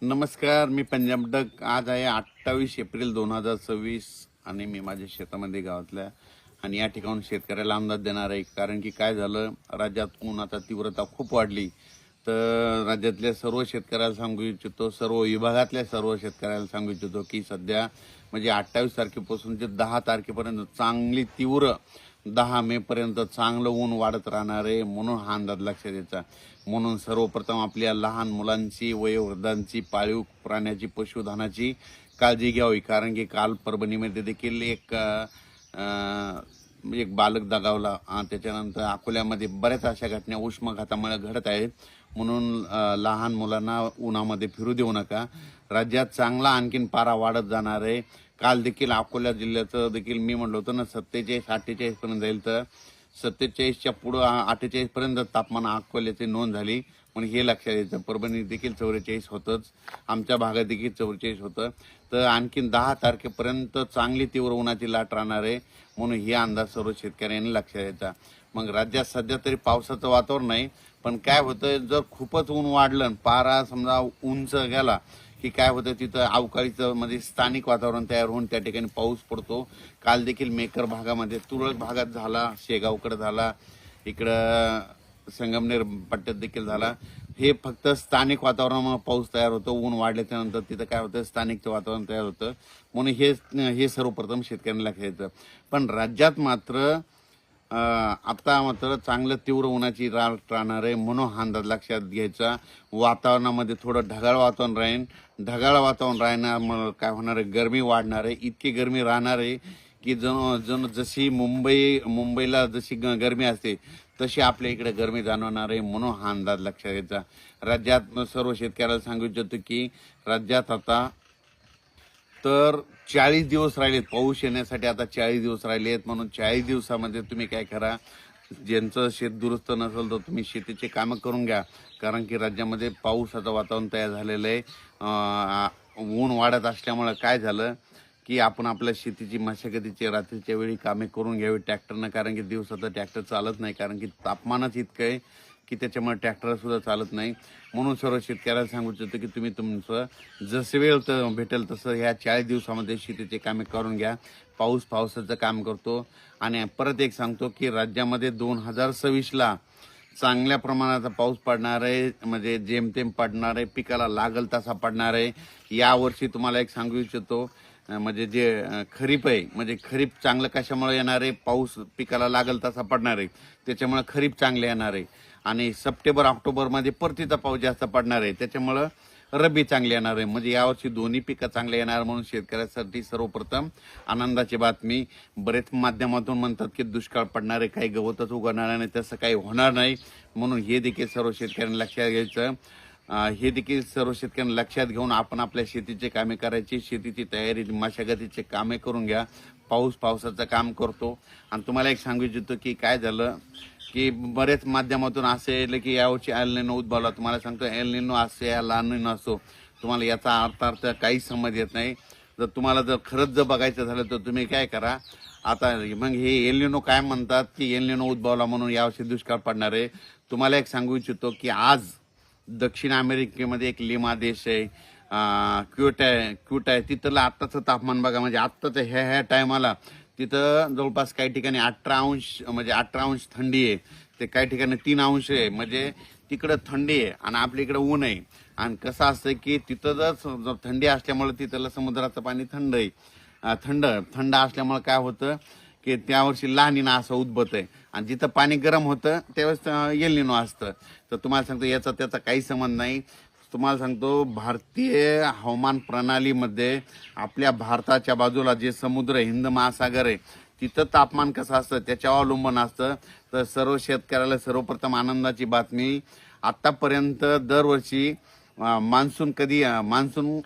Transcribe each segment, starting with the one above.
नमस्कार, मी पंजाब डक. आज आहे 28 एप्रिल 2026 आणि मी माझ्या शेतामध्ये गावातल्या आणि या ठिकाणून शेतकऱ्याला अंदाज देणार आहे. कारण की काय झालं, राज्यात उन्हाचा तीव्रता खूप वाढली. तर राज्यातल्या सर्व शेतकऱ्याला सांगू इच्छितो, सर्व विभागातल्या सर्व शेतकऱ्याला सांगू इच्छितो की सध्या म्हणजे 28 तारखेपासून ते 10 तारखेपर्यंत चांगली तीव्र 10 मे पर्यंत चांगलं ऊन वाढत राहणार आहे. म्हणून हा अंदाज लक्षात द्यायचा. म्हणून सर्वप्रथम आपल्या लहान मुलांची, वयोवृद्धांची, पाळीव प्राण्याची, पशुधनाची काळजी घ्यावी. कारण की काल परभणीमध्ये देखील एक बालक दगावला. त्याच्यानंतर अकोल्यामध्ये बऱ्याच अशा घटना उष्माघातामुळे घडत आहेत. म्हणून लहान मुलांना उन्हामध्ये फिरू देऊ नका. राज्यात चांगला आणखीन पारा वाढत जाणार आहे. काल देखील अकोला जिल्ह्याचं देखील मी म्हणलो होतं ना 47-48 पर्यंत जाईल, तर 47च्या पुढं 48 पर्यंत तापमान अकोल्याची नोंद झाली. म्हणून हे लक्षात यायचं. परभणी देखील 44 होतंच, आमच्या भागात देखील 44 होतं. तर आणखीन 10 तारखेपर्यंत चांगली तीव्र उन्हाची लाट राहणार आहे. म्हणून हे अंदाज सर्व शेतकऱ्यांनी लक्षात यायचा. मग राज्यात सध्या तरी पावसाचं वातावरण नाही, पण काय होतं, जर खूपच ऊन वाढलं, पारा समजा उंच गेला की काय होतं, तिथं अवकाळीचं म्हणजे स्थानिक वातावरण तयार होऊन त्या ठिकाणी पाऊस पडतो. काल देखील मेकर भागामध्ये, तुरळक भागात झाला, शेगावकडे झाला, इकडं संगमनेर पट्ट्यात देखील झाला. हे फक्त स्थानिक वातावरणामुळे पाऊस तयार होतो. ऊन वाढल्याच्या नंतर तिथं काय होतं, स्थानिक वातावरण तयार होतं. म्हणून हे सर्वप्रथम शेतकऱ्यांना लक्षात येतं. पण राज्यात मात्र आता मात्र चांगलं तीव्र उन्हाची लाट राहणार आहे. म्हणून हा अंदाज लक्षात घ्यायचा. वातावरणामध्ये थोडं ढगाळ वातावरण राहील. ढगाळ वातावरण राहण्यामुळे काय होणार आहे, गरमी वाढणार आहे. इतकी गरमी राहणार आहे की जशी मुंबईला जशी गरमी असते तशी आपल्या इकडे गरमी जाणवणार आहे. म्हणून हा अंदाज लक्षात घ्यायचा. राज्यात सर्व शेतकऱ्याला सांगू इच्छितो की राज्यात आता तर 40 दिवस राहिलेत पाऊस येण्यासाठी. आता 40 दिवस राहिलेत. म्हणून 40 दिवसामध्ये तुम्ही काय करा, ज्यांचं शेत दुरुस्त नसेल तर तुम्ही शेतीचे कामं करून घ्या. कारण की राज्यामध्ये पावसाचं वातावरण तयार झालेलं आहे. ऊन वाढत असल्यामुळे काय झालं की आपण आपल्या शेतीची मशागतीची रात्रीच्या वेळी कामे करून घ्यावी ट्रॅक्टरनं. कारण की दिवसाचं ट्रॅक्टर चालत नाही, कारण की तापमानच इतकं आहे की त्याच्यामुळे ट्रॅक्टर सुद्धा चालत नाही. म्हणून सर्व शेतकऱ्याला सांगू इच्छितो की तुम्ही तुमचं जसं वेळ भेटेल तसं ह्या 40 दिवसामध्ये शेतीचे कामे करून घ्या. पावसाचं काम करतो. आणि परत एक सांगतो की राज्यामध्ये 2026ला चांगल्या प्रमाणाचा पाऊस पडणार आहे. म्हणजे जेमतेम पडणार आहे, पिकाला लागल तसा पडणार आहे. यावर्षी तुम्हाला एक सांगू इच्छितो, म्हणजे जे खरीप आहे, म्हणजे खरीप चांगलं कशामुळे येणार आहे, पाऊस पिकाला लागल तसा पडणार आहे, त्याच्यामुळे खरीप चांगले येणार आहे. आणि सप्टेंबर ऑक्टोबरमध्ये परतीचा पाऊस जास्त पडणार आहे, त्याच्यामुळं रब्बी चांगली येणार आहे. म्हणजे यावर्षी दोन्ही पिकं चांगले येणार. म्हणून शेतकऱ्यासाठी सर्वप्रथम आनंदाची बातमी. बरेच माध्यमातून म्हणतात की दुष्काळ पडणार आहे, काही गवतच उगवणार नाही, तसं काही होणार नाही. म्हणून हे देखील सर्व शेतकऱ्यांनी लक्षात घ्यायचं. हे देखील सर्व शेतकऱ्यांना लक्षात घेऊन आपण आपल्या शेतीचे कामे करायची, शेतीची तयारी, मशागतीचे कामे करून घ्या. पावसाचं काम करतो. आणि तुम्हाला एक सांगू इच्छितो की काय झालं की बरेच माध्यमातून असे येईल की यावर्षी एल निनो उद्भवला. तुम्हाला सांगतो, एल निनो असो या ला निनो असो, तुम्हाला याचा अर्थ काहीच समज येत नाही. जर खरंच बघायचं झालं तर तुम्ही काय करा, आता मग हे एल निनो काय म्हणतात की एल निनो उद्भवला म्हणून यावर्षी दुष्काळ पडणार आहे. तुम्हाला एक सांगू इच्छितो की आज दक्षिण अमेरिकेमध्ये एक लिमा देश आहे, क्यूट आहे. तिथलं आत्ताचं तापमान बघा, म्हणजे आत्ताचं ह्या टायमाला तिथं जवळपास काही ठिकाणी 18 अंश थंडी आहे. ते काही ठिकाणी 3 अंश आहे. म्हणजे तिकडं थंडी आहे आणि आपल्या इकडं ऊन आहे. आणि कसं असतं की तिथं जर थंडी असल्यामुळे तिथलं समुद्राचं पाणी थंड आहे. थंड असल्यामुळे काय होतं की त्यावर्षी ला निना असं उद्भवत आहे. आणि जिथं पाणी गरम होतं त्यावेळेस एल निनो असतं. तर तुम्हाला सांगतो त्याचा काही संबंध नाही. तुम्हाला सांगतो, भारतीय हवामान प्रणालीमध्ये आपल्या भारताच्या बाजूला जे समुद्र हिंद महासागर आहे तिथं तापमान कसं असतं त्याच्यावर अवलंबून असतं. तर सर्व शेतकऱ्याला सर्वप्रथम आनंदाची बातमी. आतापर्यंत दरवर्षी मान्सून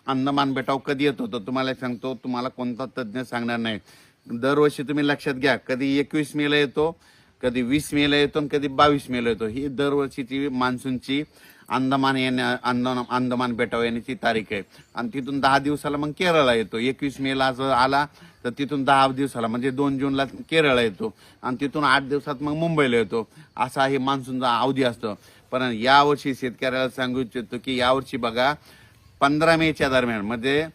अंदमान बेटावर कधी येत होतं तुम्हाला सांगतो, तुम्हाला कोणता तज्ज्ञ सांगणार नाही. दरवर्षी तुम्ही लक्षात घ्या, कधी 21 मेला येतो, कधी 20 मेला येतो आणि कधी 22 मेला येतो. ही दरवर्षीची मान्सूनची अंदमान बेटावर येण्याची तारीख आहे. आणि तिथून 10 दिवसाला मग केरळला येतो. 21 मेला जर आला तर तिथून 10 दिवसाला म्हणजे 2 जूनला केरळला येतो. आणि तिथून 8 दिवसात मग मुंबईला येतो. असा हे मान्सूनचा अवधी असतो. पण यावर्षी शेतकऱ्याला सांगू इच्छितो की यावर्षी बघा 15 मेच्या दरम्यान, म्हणजे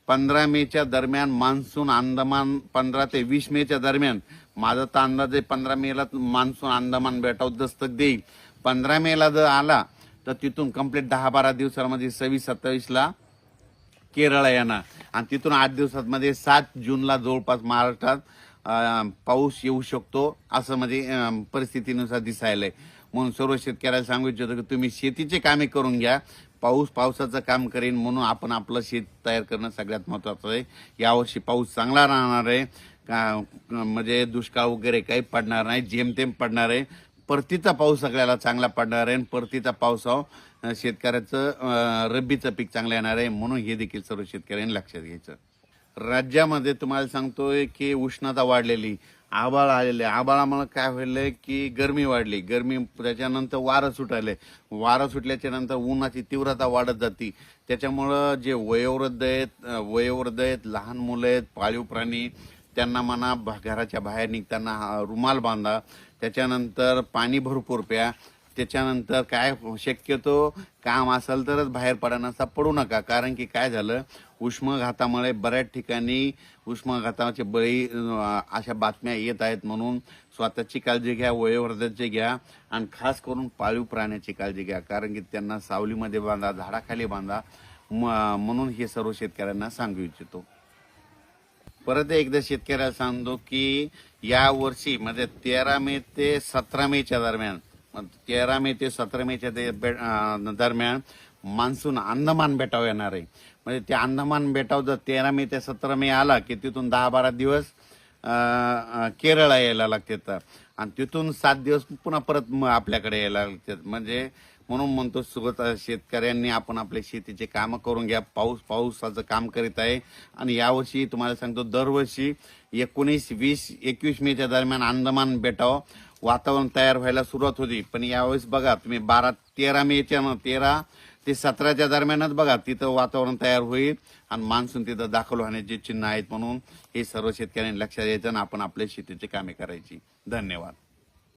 15 मेच्या दरम्यान मान्सून अंदमान, 15 ते 20 मेच्या दरम्यान माझा तर अंदाज आहे 15 मेला मान्सून अंदमान बेटावर दस्तक देईल. 15 मेला जर आला तर तिथून कंप्लीट 10-12 दिवसांमध्ये 26-27 ला केरळ येणार आणि तिथून 8 दिवसांमध्ये 7 जूनला जवळपास महाराष्ट्रात पाऊस येऊ शकतो असं म्हणजे परिस्थितीनुसार दिसायलंय. म्हणून सर्व शेतकऱ्याला सांगू इच्छितो की तुम्ही शेतीचे कामे करून घ्या. पावसाचं काम करेन म्हणून आपण आपलं शेत तयार करणं सगळ्यात महत्वाचं आहे. यावर्षी पाऊस चांगला राहणार आहे, म्हणजे दुष्काळ वगैरे काही पडणार नाही, जेमतेम पडणार आहे. परतीचा पाऊस सगळ्याला चांगला पडणार आहे. परतीचा पावसावर शेतकऱ्याचं रब्बीचं पीक चांगलं येणार आहे. म्हणून हे देखील सर्व शेतकऱ्यांनी लक्षात घ्यायचं. राज्यामध्ये तुम्हाला सांगतोय की उष्णता वाढलेली, आभाळ आलेले, आभाळामुळे काय व्हायलंय की गरमी वाढली, गरमी त्याच्यानंतर वारं सुटायलंय, वारं सुटल्याच्या नंतर उन्हाची तीव्रता वाढत जाते. त्याच्यामुळं जे वयोवृद्ध आहेत, लहान मुलं आहेत, पाळीव प्राणी, त्यांना म्हणा घराच्या बाहेर निघताना रुमाल बांधा. त्याच्यानंतर पाणी भरपूर प्या. त्याच्यानंतर काय शक्यतो काम असेल तरच बाहेर पडण्याचा पडू नका. कारण की काय झालं, उष्माघातामुळे बऱ्याच ठिकाणी उष्माघाताचे बळी अशा बातम्या येत आहेत. म्हणून स्वतःची काळजी घ्या, वयोवृद्धाची घ्या आणि खास करून पाळीव प्राण्याची काळजी घ्या. कारण की त्यांना सावलीमध्ये बांधा, झाडाखाली बांधा. म्हणून हे सर्व शेतकऱ्यांना सांगू इच्छितो. परत एकदा शेतकऱ्याला सांगतो की या वर्षी म्हणजे 13 मे ते 17 मेच्या दरम्यान, 13 मे ते 17 मेच्या दरम्यान मान्सून अंदमान बेटावर येणार आहे. म्हणजे ते अंदमान बेटावर जर 13 मे ते 17 मे आला की तिथून 10-12 दिवस केरळ यायला लागतात आणि तिथून 7 दिवस पुन्हा परत आपल्याकडे यायला लागतात. म्हणजे म्हणून म्हणतो शेतकऱ्यांनी आपण आपले शेतीचे काम करून घ्या. पावसाचं काम करीत आहे. आणि यावर्षी तुम्हाला सांगतो, दरवर्षी 19, 20, 21 मेच्या दरम्यान अंदमान बेटावर वातावरण तयार व्हायला सुरुवात होती. पण यावेळेस बघा तुम्ही 13 ते 17च्या दरम्यानच बघा तिथं वातावरण तयार होईल आणि मान्सून तिथं दाखल होण्याचे चिन्ह आहेत. म्हणून हे सर्व शेतकऱ्यांनी लक्षात द्यायचं आणि आपण आपल्या शेतीची कामे करायची. धन्यवाद.